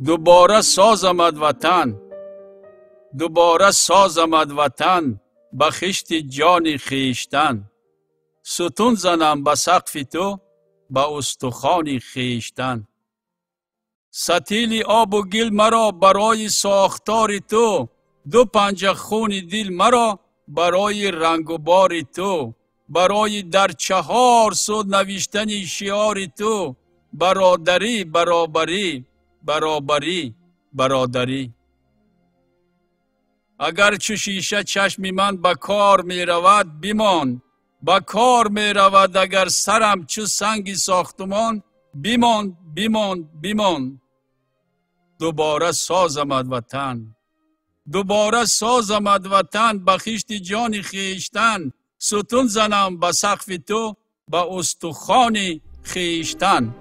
دوباره ساز آمد وطن، دوباره ساز آمد وطن، به خشت جان خویشتن. ستون زنم به سقف تو، به استخوان خویشتن. ستیل آب و گل مرا برای ساختار تو، دو پنجه خون دل مرا برای رنگ و بار تو، برای در 4 سو نوشتن شعار تو. برادری برابری، برابری برادری. اگر چو شیشه چشم من به کار می رود بمان، به کار می رود اگر سرم چو سنگ ساختمان، بمان بمان بمان. دوباره ساز آمد وطن، دوباره ساز آمد وطن، به خشت جان خویشتن. ستون زنم به سقف تو، به استخوان خویشتن.